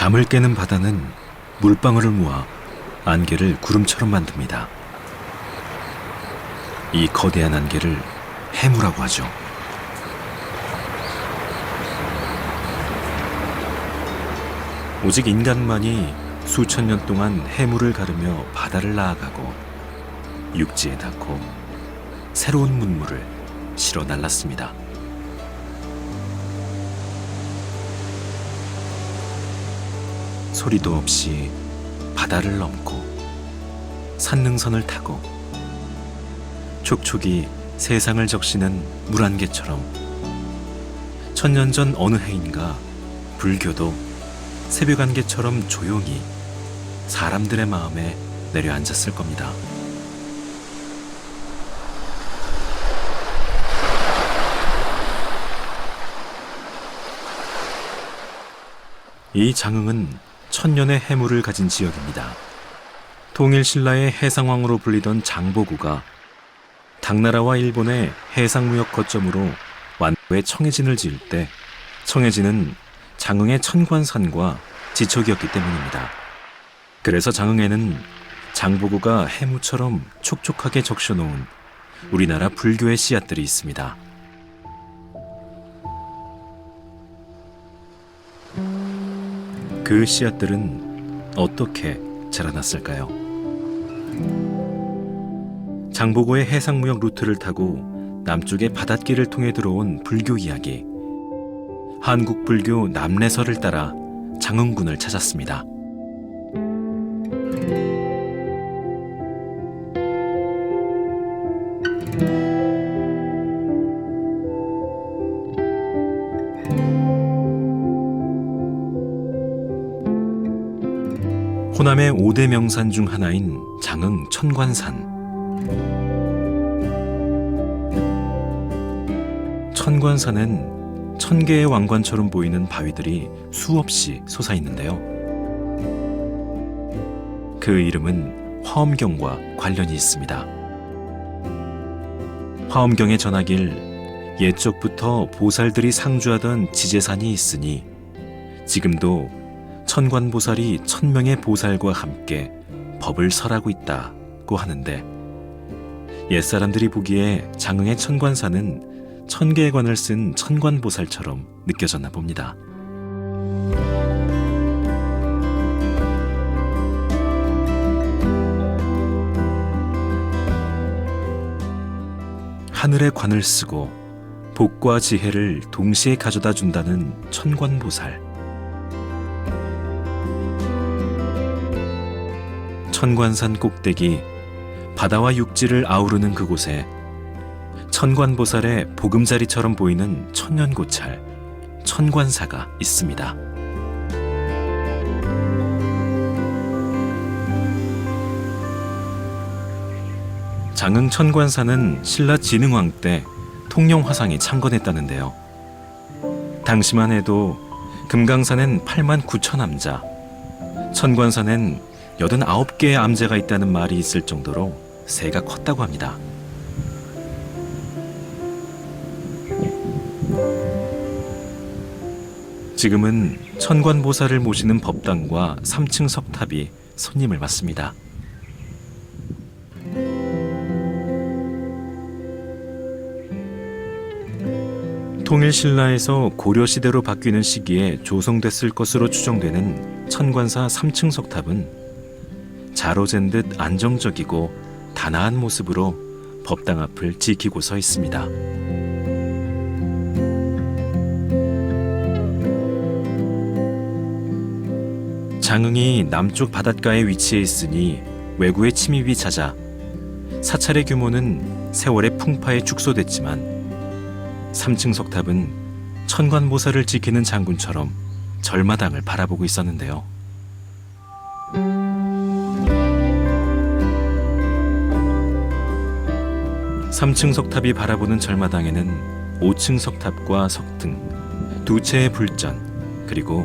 잠을 깨는 바다는 물방울을 모아 안개를 구름처럼 만듭니다. 이 거대한 안개를 해무라고 하죠. 오직 인간만이 수천 년 동안 해무를 가르며 바다를 나아가고 육지에 닿고 새로운 문물을 실어 날랐습니다. 소리도 없이 바다를 넘고 산능선을 타고 촉촉이 세상을 적시는 물안개처럼 천년 전 어느 해인가 불교도 새벽 안개처럼 조용히 사람들의 마음에 내려앉았을 겁니다. 이 장흥은 천년의 해무를 가진 지역입니다. 통일신라의 해상왕으로 불리던 장보고가 당나라와 일본의 해상무역 거점으로 완도에 청해진을 지을 때 청해진은 장흥의 천관산과 지척이었기 때문입니다. 그래서 장흥에는 장보고가 해무처럼 촉촉하게 적셔놓은 우리나라 불교의 씨앗들이 있습니다. 그 씨앗들은 어떻게 자라났을까요? 장보고의 해상무역 루트를 타고 남쪽의 바닷길을 통해 들어온 불교 이야기, 한국 불교 남래설을 따라 장흥군을 찾았습니다. 호남의 5대 명산 중 하나인 장흥 천관산. 천관산엔 1000개의 왕관처럼 보이는 바위들이 수없이 솟아있는데요. 그 이름은 화엄경과 관련이 있습니다. 화엄경에 전하길 옛적부터 보살들이 상주하던 지제산이 있으니 지금도 천관보살이 1000명의 보살과 함께 법을 설하고 있다고 하는데, 옛사람들이 보기에 장흥의 천관산은 1000개의 관을 쓴 천관보살처럼 느껴졌나 봅니다. 하늘의 관을 쓰고 복과 지혜를 동시에 가져다 준다는 천관보살. 천관산 꼭대기 바다와 육지를 아우르는 그곳에 천관보살의 보금자리처럼 보이는 천년고찰 천관사가 있습니다. 장흥 천관사는 신라 진흥왕 때 통영화상이 창건했다는데요. 당시만 해도 금강산엔 89,000암자, 천관산엔 89개의 암제가 있다는 말이 있을 정도로 새가 컸다고 합니다. 지금은 천관보살을 모시는 법당과 3층 석탑이 손님을 맞습니다. 통일신라에서 고려시대로 바뀌는 시기에 조성됐을 것으로 추정되는 천관사 3층 석탑은 자로잰 듯 안정적이고 단아한 모습으로 법당 앞을 지키고 서 있습니다. 장흥이 남쪽 바닷가에 위치해 있으니 외구의 침입이 잦아 사찰의 규모는 세월의 풍파에 축소됐지만 3층 석탑은 천관보살을 지키는 장군처럼 절마당을 바라보고 있었는데요. 3층 석탑이 바라보는 절마당에는 5층 석탑과 석등, 2채의 불전, 그리고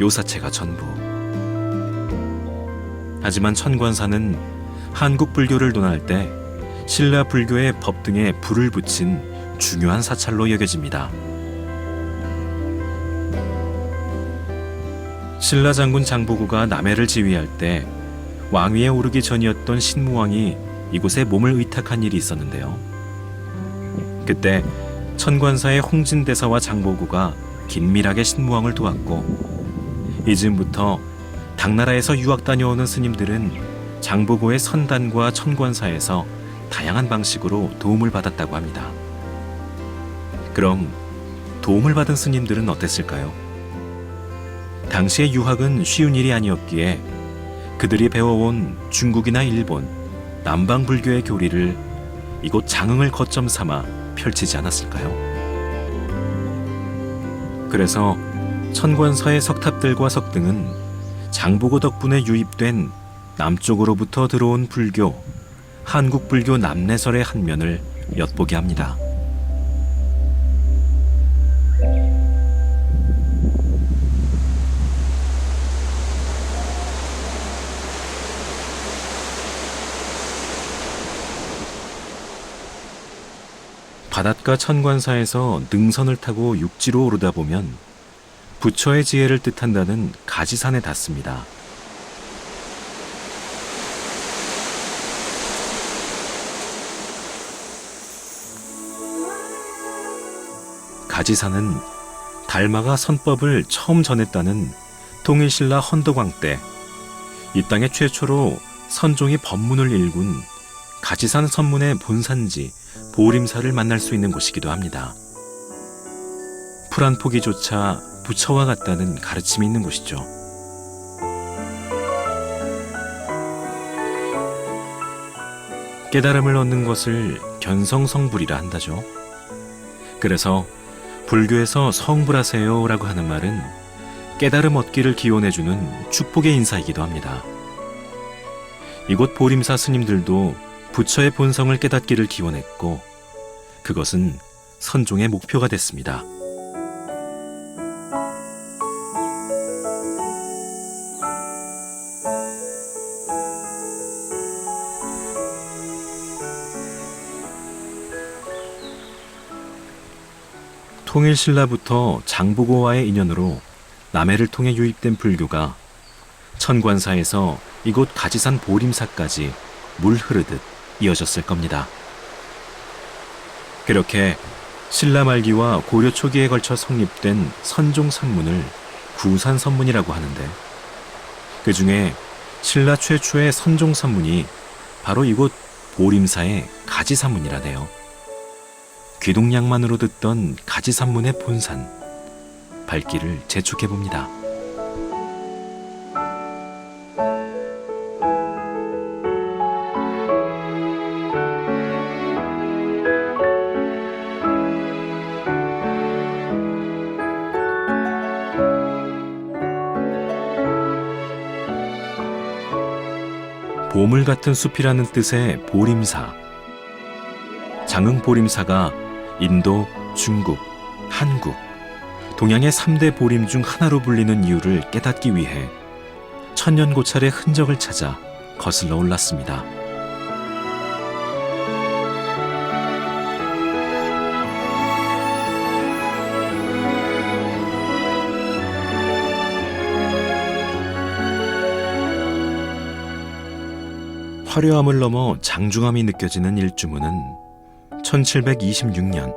요사체가 전부. 하지만 천관사는 한국 불교를 논할 때 신라 불교의 법 등에 불을 붙인 중요한 사찰로 여겨집니다. 신라 장군 장보고가 남해를 지휘할 때 왕위에 오르기 전이었던 신무왕이 이곳에 몸을 의탁한 일이 있었는데요. 그때 천관사의 홍진대사와 장보고가 긴밀하게 신무왕을 도왔고, 이즈음부터 당나라에서 유학 다녀오는 스님들은 장보고의 선단과 천관사에서 다양한 방식으로 도움을 받았다고 합니다. 그럼 도움을 받은 스님들은 어땠을까요? 당시의 유학은 쉬운 일이 아니었기에 그들이 배워온 중국이나 일본, 남방 불교의 교리를 이곳 장흥을 거점 삼아 펼치지 않았을까요? 그래서 천관사의 석탑들과 석등은 장보고 덕분에 유입된 남쪽으로부터 들어온 불교, 한국 불교 남내설의 한 면을 엿보게 합니다. 바닷가 천관사에서 능선을 타고 육지로 오르다 보면 부처의 지혜를 뜻한다는 가지산에 닿습니다. 가지산은 달마가 선법을 처음 전했다는 통일신라 헌덕왕 때 이 땅에 최초로 선종이 법문을 일군 가지산 선문의 본산지 보림사를 만날 수 있는 곳이기도 합니다. 풀 한 포기조차 부처와 같다는 가르침이 있는 곳이죠. 깨달음을 얻는 것을 견성성불이라 한다죠. 그래서 불교에서 성불하세요 라고 하는 말은 깨달음 얻기를 기원해주는 축복의 인사이기도 합니다. 이곳 보림사 스님들도 부처의 본성을 깨닫기를 기원했고, 그것은 선종의 목표가 됐습니다. 통일신라부터 장보고와의 인연으로 남해를 통해 유입된 불교가 천관사에서 이곳 가지산 보림사까지 물 흐르듯 이어졌을 겁니다. 그렇게 신라 말기와 고려 초기에 걸쳐 성립된 선종 산문을 구산선문이라고 하는데, 그 중에 신라 최초의 선종 산문이 바로 이곳 보림사의 가지산문이라네요. 귀동량만으로 듣던 가지산문의 본산, 발길을 재촉해봅니다. 보물 같은 숲이라는 뜻의 보림사. 장흥 보림사가 인도, 중국, 한국, 동양의 3대 보림 중 하나로 불리는 이유를 깨닫기 위해 천년고찰의 흔적을 찾아 거슬러 올랐습니다. 화려함을 넘어 장중함이 느껴지는 일주문은 1726년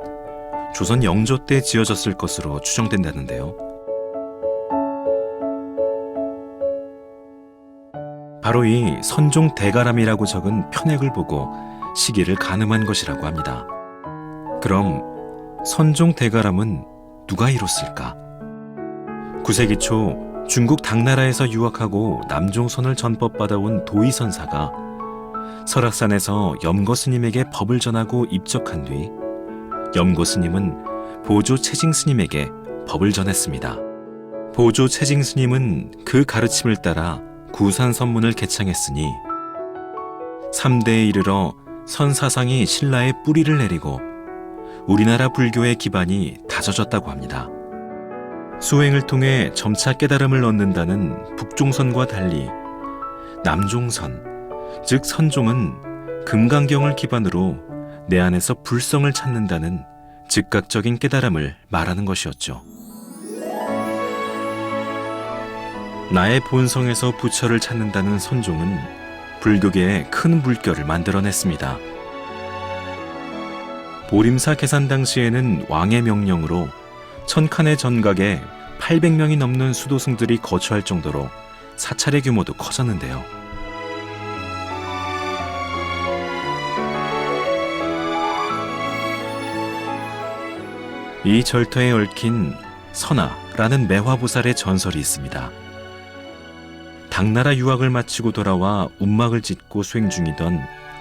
조선 영조 때 지어졌을 것으로 추정된다는데요. 바로 이 선종 대가람이라고 적은 편액을 보고 시기를 가늠한 것이라고 합니다. 그럼 선종 대가람은 누가 이뤘을까? 9세기 초 중국 당나라에서 유학하고 남종선을 전법받아온 도의선사가 설악산에서 염거스님에게 법을 전하고 입적한 뒤 염거스님은 보조 채징스님에게 법을 전했습니다. 보조 채징스님은 그 가르침을 따라 구산선문을 개창했으니 3대에 이르러 선사상이 신라의 뿌리를 내리고 우리나라 불교의 기반이 다져졌다고 합니다. 수행을 통해 점차 깨달음을 얻는다는 북종선과 달리 남종선, 즉 선종은 금강경을 기반으로 내 안에서 불성을 찾는다는 즉각적인 깨달음을 말하는 것이었죠. 나의 본성에서 부처를 찾는다는 선종은 불교계에 큰 물결을 만들어냈습니다. 보림사 계산 당시에는 왕의 명령으로 천칸의 전각에 800명이 넘는 수도승들이 거처할 정도로 사찰의 규모도 커졌는데요. 이 절터에 얽힌 선아라는 매화보살의 전설이 있습니다. 당나라 유학을 마치고 돌아와 운막을 짓고 수행 중이던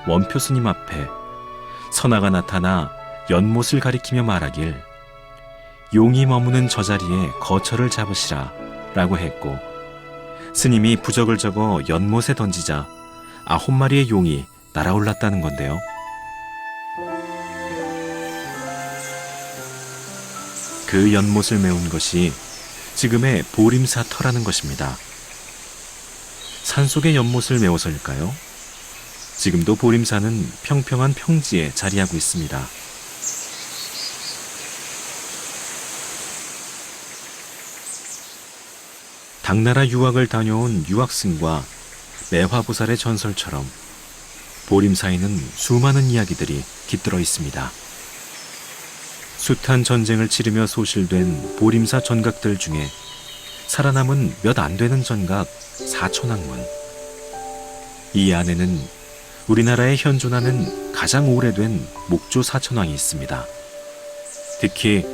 원표 스님 앞에 선아가 나타나 연못을 가리키며 말하길 용이 머무는 저 자리에 거처를 잡으시라 라고 했고, 스님이 부적을 적어 연못에 던지자 9마리의 용이 날아올랐다는 건데요. 그 연못을 메운 것이 지금의 보림사터라는 것입니다. 산속의 연못을 메워서일까요? 지금도 보림사는 평평한 평지에 자리하고 있습니다. 당나라 유학을 다녀온 유학승과 매화보살의 전설처럼 보림사에는 수많은 이야기들이 깃들어 있습니다. 숱한 전쟁을 치르며 소실된 보림사 전각들 중에 살아남은 몇 안 되는 전각 4천왕문. 이 안에는 우리나라에 현존하는 가장 오래된 목조 사천왕이 있습니다. 특히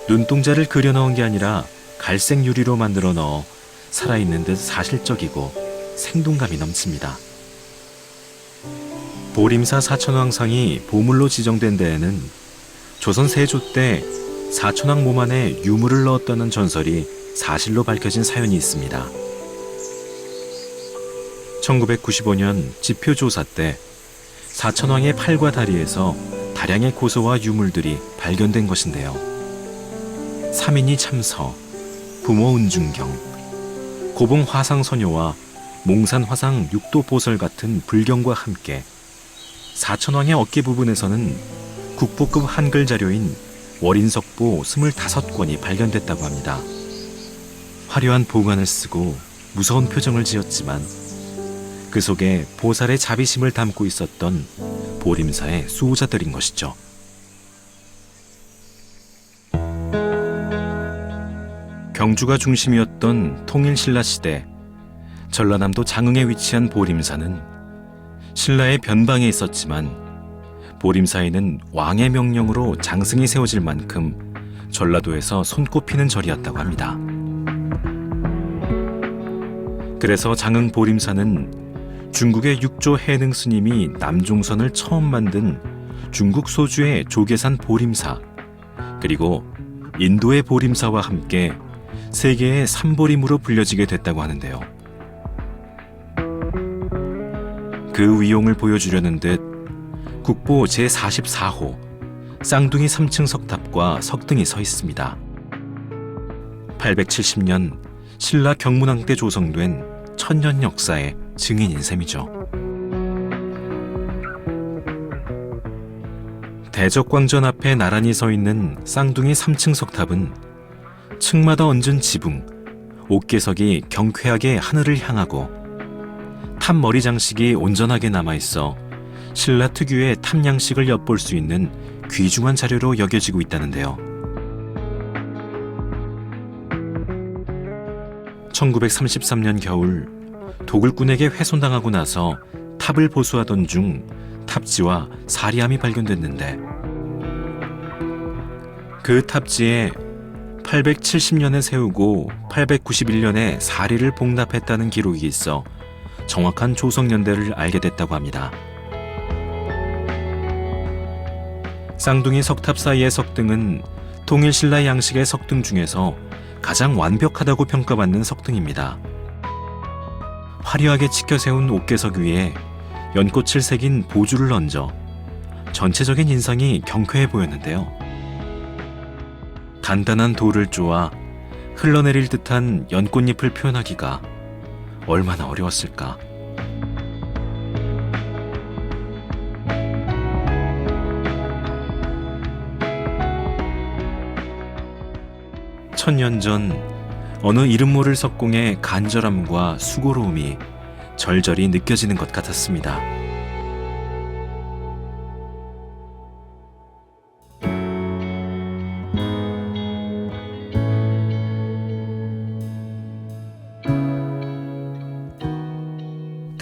눈동자를 그려 넣은 게 아니라 갈색 유리로 만들어 넣어 살아있는 듯 사실적이고 생동감이 넘칩니다. 보림사 사천왕상이 보물로 지정된 데에는 조선 세조 때 사천왕 몸 안에 유물을 넣었다는 전설이 사실로 밝혀진 사연이 있습니다. 1995년 지표조사 때 사천왕의 팔과 다리에서 다량의 고소와 유물들이 발견된 것인데요. 삼인이 참서, 부모 은중경, 고봉 화상선녀와 몽산 화상 육도보설 같은 불경과 함께 사천왕의 어깨 부분에서는 국보급 한글 자료인 월인석보 25권이 발견됐다고 합니다. 화려한 보관을 쓰고 무서운 표정을 지었지만 그 속에 보살의 자비심을 담고 있었던 보림사의 수호자들인 것이죠. 경주가 중심이었던 통일신라 시대, 전라남도 장흥에 위치한 보림사는 신라의 변방에 있었지만 보림사에는 왕의 명령으로 장승이 세워질 만큼 전라도에서 손꼽히는 절이었다고 합니다. 그래서 장흥 보림사는 중국의 육조 해능 스님이 남종선을 처음 만든 중국 소주의 조계산 보림사, 그리고 인도의 보림사와 함께 세계의 삼보림으로 불려지게 됐다고 하는데요. 그 위용을 보여주려는 듯 국보 제44호 쌍둥이 3층 석탑과 석등이 서 있습니다. 870년 신라 경문왕 때 조성된 천년 역사의 증인인 셈이죠. 대적광전 앞에 나란히 서 있는 쌍둥이 3층 석탑은 층마다 얹은 지붕, 옥계석이 경쾌하게 하늘을 향하고 탑 머리 장식이 온전하게 남아있어 신라 특유의 탑 양식을 엿볼 수 있는 귀중한 자료로 여겨지고 있다는데요. 1933년 겨울 도굴꾼에게 훼손당하고 나서 탑을 보수하던 중 탑지와 사리함이 발견됐는데, 그 탑지에 870년에 세우고 891년에 사리를 봉납했다는 기록이 있어 정확한 조성연대를 알게 됐다고 합니다. 쌍둥이 석탑 사이의 석등은 통일신라 양식의 석등 중에서 가장 완벽하다고 평가받는 석등입니다. 화려하게 치켜 세운 옥계석 위에 연꽃을 새긴 보주를 얹어 전체적인 인상이 경쾌해 보였는데요. 단단한 돌을 쪼아 흘러내릴 듯한 연꽃잎을 표현하기가 얼마나 어려웠을까. 천년 전 어느 이름 모를 석공의 간절함과 수고로움이 절절히 느껴지는 것 같았습니다.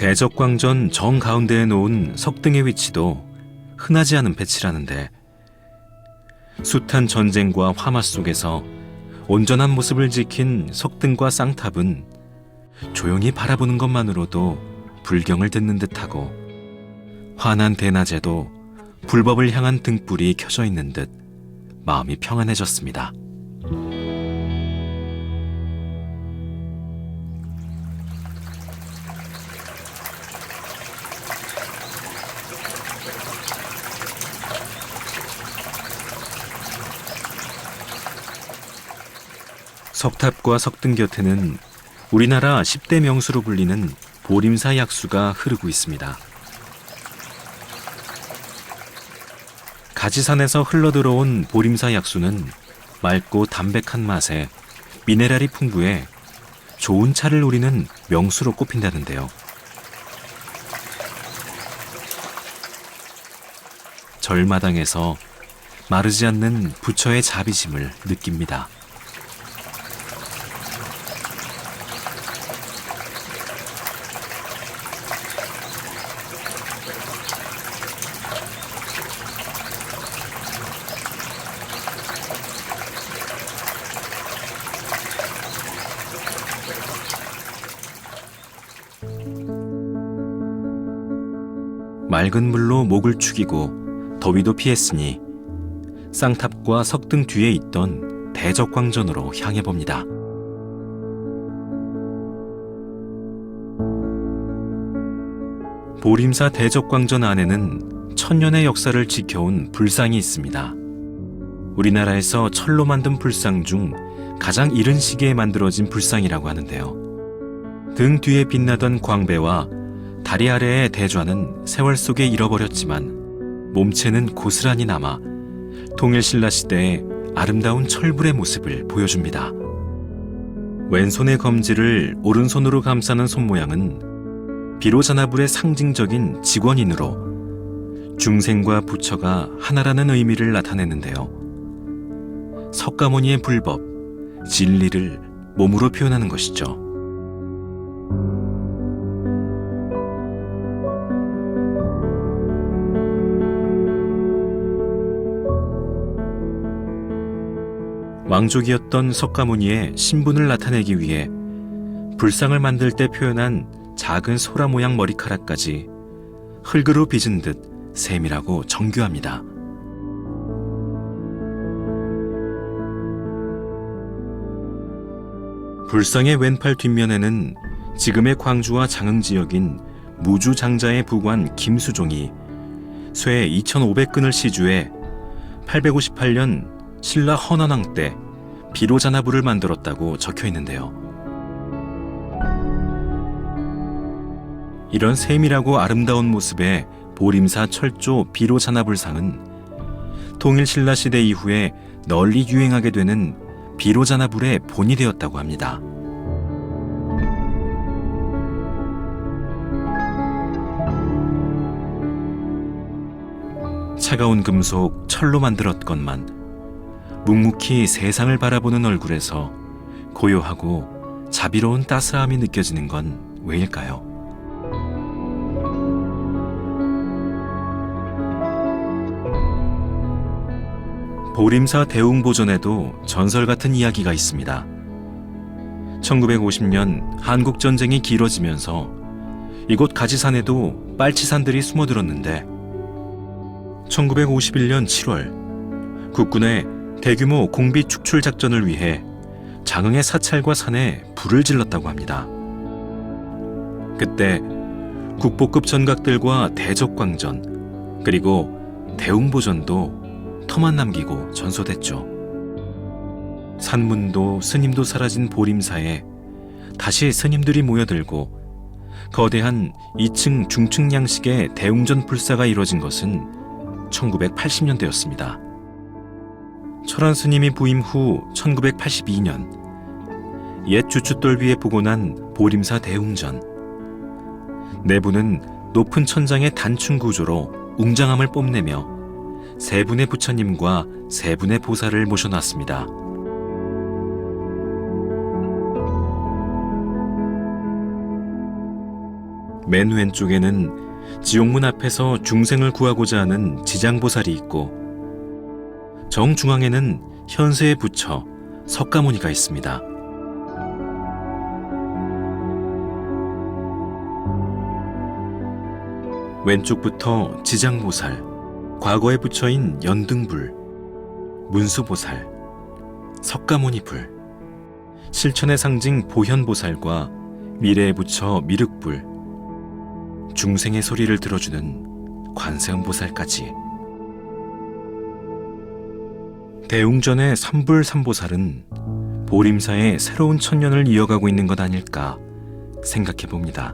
대적광전 정가운데에 놓은 석등의 위치도 흔하지 않은 배치라는데, 숱한 전쟁과 화마 속에서 온전한 모습을 지킨 석등과 쌍탑은 조용히 바라보는 것만으로도 불경을 듣는 듯하고, 환한 대낮에도 불법을 향한 등불이 켜져 있는 듯 마음이 평안해졌습니다. 석탑과 석등 곁에는 우리나라 10대 명수로 불리는 보림사 약수가 흐르고 있습니다. 가지산에서 흘러들어온 보림사 약수는 맑고 담백한 맛에 미네랄이 풍부해 좋은 차를 우리는 명수로 꼽힌다는데요. 절마당에서 마르지 않는 부처의 자비심을 느낍니다. 맑은 물로 목을 축이고 더위도 피했으니 쌍탑과 석등 뒤에 있던 대적광전으로 향해 봅니다. 보림사 대적광전 안에는 천년의 역사를 지켜온 불상이 있습니다. 우리나라에서 철로 만든 불상 중 가장 이른 시기에 만들어진 불상이라고 하는데요. 등 뒤에 빛나던 광배와 다리 아래의 대좌는 세월 속에 잃어버렸지만 몸체는 고스란히 남아 통일신라 시대의 아름다운 철불의 모습을 보여줍니다. 왼손의 검지를 오른손으로 감싸는 손모양은 비로자나불의 상징적인 직원인으로 중생과 부처가 하나라는 의미를 나타내는데요. 석가모니의 불법, 진리를 몸으로 표현하는 것이죠. 왕족이었던 석가모니의 신분을 나타내기 위해 불상을 만들 때 표현한 작은 소라 모양 머리카락까지 흙으로 빚은 듯 세밀하고 정교합니다. 불상의 왼팔 뒷면에는 지금의 광주와 장흥 지역인 무주 장자의 부관 김수종이 쇠 2,500근을 시주해 858년 신라 헌원왕 때 비로자나불을 만들었다고 적혀 있는데요. 이런 세밀하고 아름다운 모습의 보림사 철조 비로자나불상은 통일신라 시대 이후에 널리 유행하게 되는 비로자나불의 본이 되었다고 합니다. 차가운 금속 철로 만들었건만 묵묵히 세상을 바라보는 얼굴에서 고요하고 자비로운 따스함이 느껴지는 건 왜일까요? 보림사 대웅보전에도 전설 같은 이야기가 있습니다. 1950년 한국전쟁이 길어지면서 이곳 가지산에도 빨치산들이 숨어들었는데 1951년 7월 국군의 대규모 공비 축출 작전을 위해 장흥의 사찰과 산에 불을 질렀다고 합니다. 그때 국보급 전각들과 대적광전 그리고 대웅보전도 터만 남기고 전소됐죠. 산문도 스님도 사라진 보림사에 다시 스님들이 모여들고 거대한 2층 중층 양식의 대웅전 불사가 이뤄진 것은 1980년대였습니다. 철원 스님이 부임 후 1982년 옛 주춧돌 위에 보곤한 보림사 대웅전. 내부는 높은 천장의 단층 구조로 웅장함을 뽐내며 세 분의 부처님과 세 분의 보살을 모셔놨습니다. 맨 왼쪽에는 지옥문 앞에서 중생을 구하고자 하는 지장보살이 있고, 정중앙에는 현세의 부처 석가모니가 있습니다. 왼쪽부터 지장보살, 과거의 부처인 연등불, 문수보살, 석가모니불, 실천의 상징 보현보살과 미래의 부처 미륵불, 중생의 소리를 들어주는 관세음보살까지. 대웅전의 삼불삼보살은 보림사의 새로운 천년을 이어가고 있는 것 아닐까 생각해 봅니다.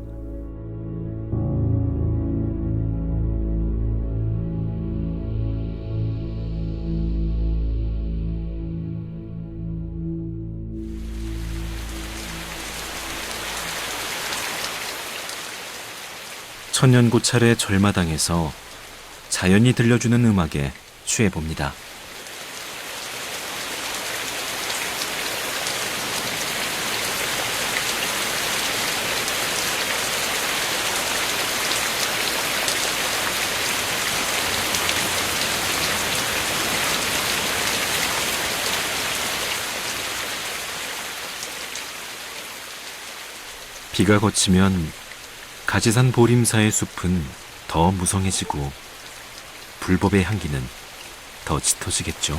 천년고찰의 절마당에서 자연이 들려주는 음악에 취해봅니다. 비가 거치면 가지산 보림사의 숲은 더 무성해지고 불법의 향기는 더 짙어지겠죠.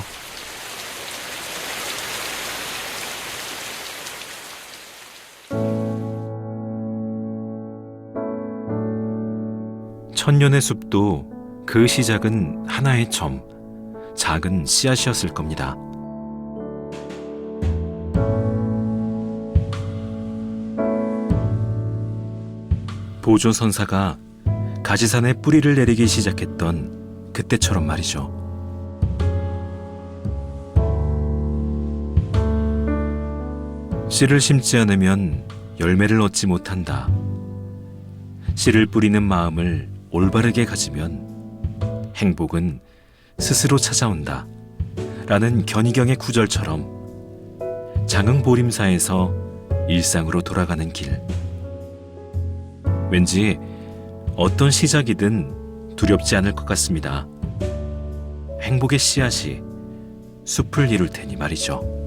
천년의 숲도 그 시작은 하나의 점, 작은 씨앗이었을 겁니다. 보조선사가 가지산에 뿌리를 내리기 시작했던 그때처럼 말이죠. 씨를 심지 않으면 열매를 얻지 못한다. 씨를 뿌리는 마음을 올바르게 가지면 행복은 스스로 찾아온다. 라는 견이경의 구절처럼 장흥보림사에서 일상으로 돌아가는 길. 왠지 어떤 시작이든 두렵지 않을 것 같습니다. 행복의 씨앗이 숲을 이룰 테니 말이죠.